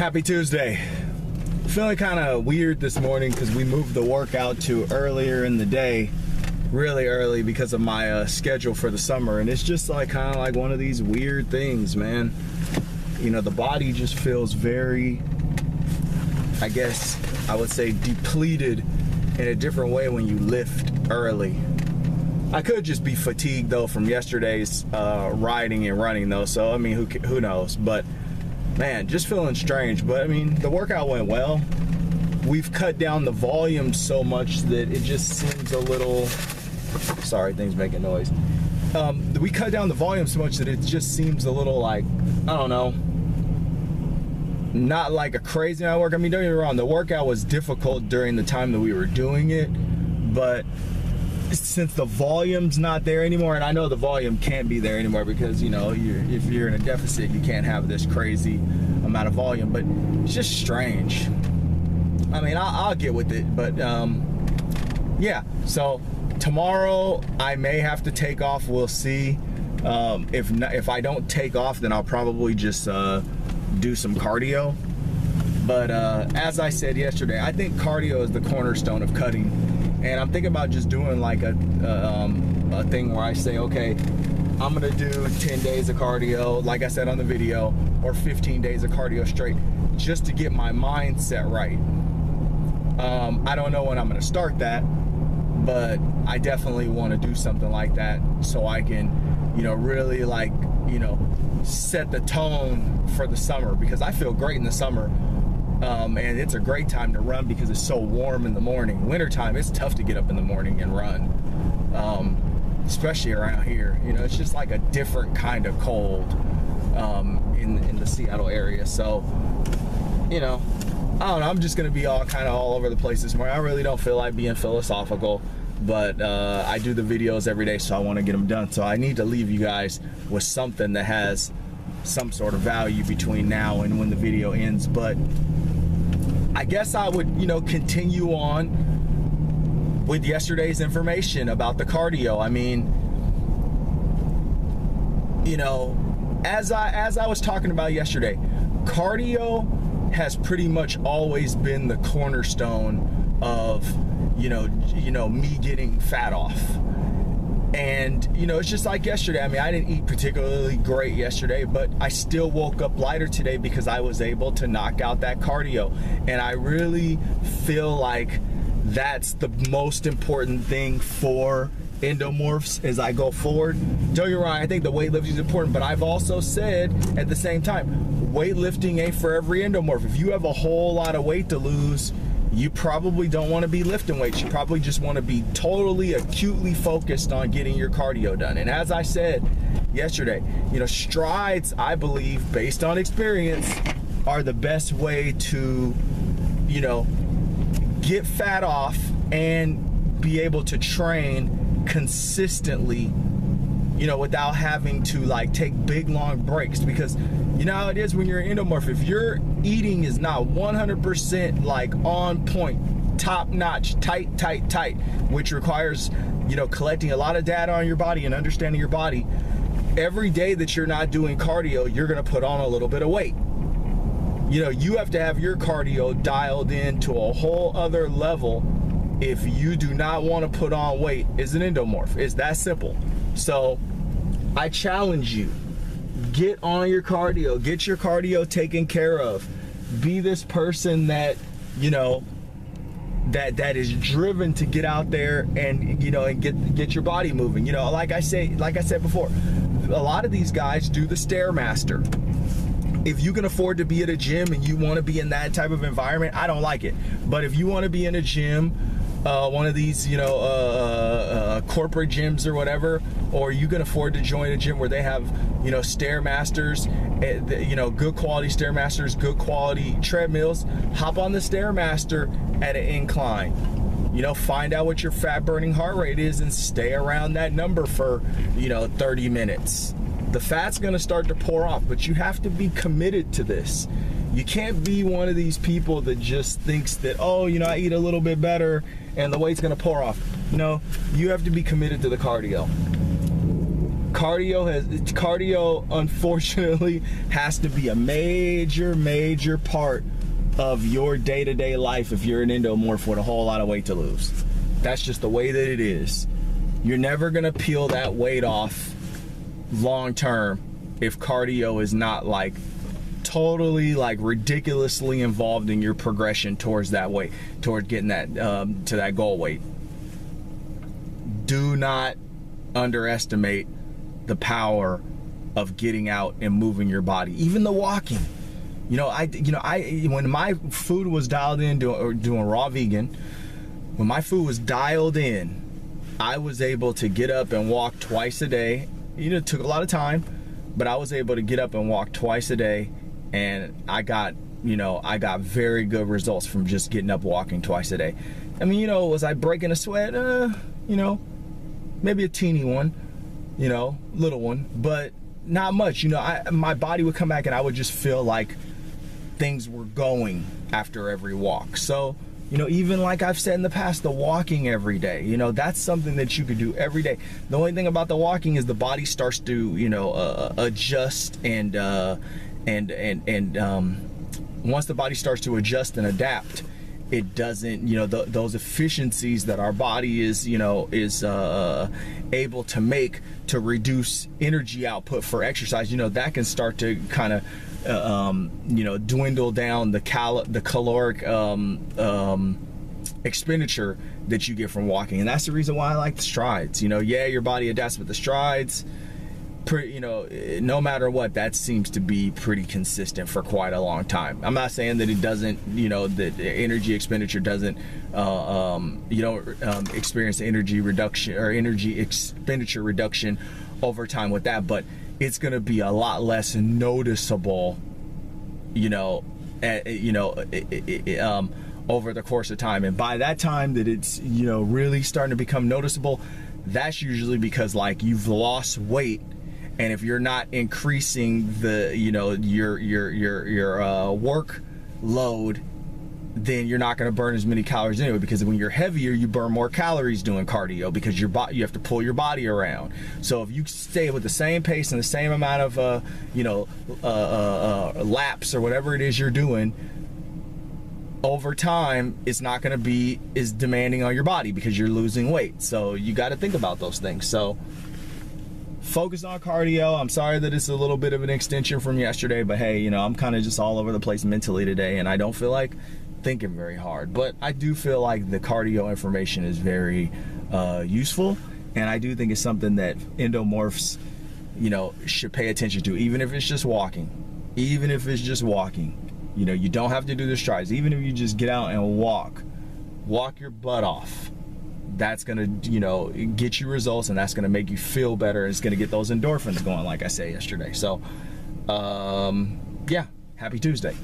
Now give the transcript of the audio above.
Happy Tuesday. Feeling kind of weird this morning because we moved the workout to earlier in the day, really early because of my schedule for the summer, and it's just like kind of like one of these weird things, man. You know, the body just feels very, I guess I would say, depleted in a different way when you lift early. I could just be fatigued though from yesterday's riding and running though, so I mean, who knows, but man, just feeling strange. But I mean, the workout went well. We've cut down the volume so much that it just seems a little, sorry, things making noise. We cut down the volume so much that it just seems a little like, I don't know, not like a crazy amount of work. I mean, don't get me wrong, the workout was difficult during the time that we were doing it, but since the volume's not there anymore, and I know the volume can't be there anymore because, you know, if you're in a deficit, you can't have this crazy amount of volume, but it's just strange. I mean, I'll get with it, but yeah, so tomorrow I may have to take off. We'll see. If I don't take off, then I'll probably just do some cardio. But as I said yesterday, I think cardio is the cornerstone of cutting. And I'm thinking about just doing like a thing where I say, okay, I'm gonna do 10 days of cardio, like I said on the video, or 15 days of cardio straight, just to get my mindset right. I don't know when I'm gonna start that, but I definitely want to do something like that so I can, you know, really like, you know, set the tone for the summer, because I feel great in the summer. And it's a great time to run because it's so warm in the morning. Wintertime, it's tough to get up in the morning and run, especially around here. You know, it's just like a different kind of cold in the Seattle area. So, you know, I don't know, I'm just gonna be all over the place this morning. I really don't feel like being philosophical, but I do the videos every day, so I want to get them done. So I need to leave you guys with something that has some sort of value between now and when the video ends. But I guess I would, you know, continue on with yesterday's information about the cardio. I mean, you know, as I was talking about yesterday, cardio has pretty much always been the cornerstone of, you know, me getting fat off. And, you know, it's just like yesterday. I mean, I didn't eat particularly great yesterday, but I still woke up lighter today because I was able to knock out that cardio. And I really feel like that's the most important thing for endomorphs as I go forward. Don't get me wrong, I think the weightlifting is important, but I've also said at the same time, weightlifting ain't for every endomorph. If you have a whole lot of weight to lose, you probably don't want to be lifting weights. You probably just want to be totally acutely focused on getting your cardio done. And as I said yesterday, you know, strides, I believe, based on experience, are the best way to, you know, get fat off and be able to train consistently, you know, without having to like take big long breaks. Because you know how it is when you're an endomorph, if your eating is not 100% like on point, top notch, tight, which requires, you know, collecting a lot of data on your body and understanding your body, every day that you're not doing cardio, you're gonna put on a little bit of weight. You know, you have to have your cardio dialed in to a whole other level if you do not want to put on weight as an endomorph. It's that simple. So I challenge you, get on your cardio, get your cardio taken care of. Be this person that, you know, that is driven to get out there and, you know, and get your body moving. You know, like I said before, a lot of these guys do the Stairmaster. If you can afford to be at a gym and you want to be in that type of environment, I don't like it. But if you want to be in a gym, one of these, you know, corporate gyms or whatever, or you can afford to join a gym where they have, you know, Stairmasters, you know, good quality Stairmasters, good quality treadmills, hop on the Stairmaster at an incline. You know, find out what your fat burning heart rate is and stay around that number for, you know, 30 minutes. The fat's gonna start to pour off, but you have to be committed to this. You can't be one of these people that just thinks that, oh, you know, I eat a little bit better and the weight's gonna pour off. No, you have to be committed to the cardio. Cardio unfortunately has to be a major part of your day-to-day life if you're an endomorph with a whole lot of weight to lose. That's just the way that it is. You're never gonna peel that weight off long term if cardio is not like totally like ridiculously involved in your progression towards that weight, towards getting that to that goal weight. Do not underestimate the power of getting out and moving your body, even the walking. When my food was dialed in, doing raw vegan, when my food was dialed in, I was able to get up and walk twice a day. It took a lot of time, but I was able to get up and walk twice a day, and I got very good results from just getting up walking twice a day. I mean, was I breaking a sweat? Maybe a teeny one, little one, but not much. My body would come back and I would just feel like things were going after every walk. So, even like I've said in the past, the walking every day, that's something that you could do every day. The only thing about the walking is the body starts to, adjust and once the body starts to adjust and adapt, it doesn't, those efficiencies that our body is able to make to reduce energy output for exercise, that can start to kind of dwindle down the caloric expenditure that you get from walking. And that's the reason why I like the strides. Yeah, your body adapts with the strides. No matter what, that seems to be pretty consistent for quite a long time. I'm not saying that it doesn't, that energy expenditure doesn't, you don't experience energy reduction or energy expenditure reduction over time with that, but it's going to be a lot less noticeable, over the course of time. And by that time that it's, really starting to become noticeable, that's usually because like you've lost weight. And if you're not increasing the, your work load, then you're not going to burn as many calories anyway. Because when you're heavier, you burn more calories doing cardio because you have to pull your body around. So if you stay with the same pace and the same amount of, laps or whatever it is you're doing, over time, it's not going to be as demanding on your body because you're losing weight. So you got to think about those things. So focus on cardio. I'm sorry that it's a little bit of an extension from yesterday, but hey, I'm kind of just all over the place mentally today, and I don't feel like thinking very hard. But I do feel like the cardio information is very useful, and I do think it's something that endomorphs, should pay attention to, even if it's just walking. Even if it's just walking. You don't have to do the strides. Even if you just get out and walk your butt off. That's gonna, get you results, and that's gonna make you feel better. It's gonna get those endorphins going, like I said yesterday. So, yeah, happy Tuesday.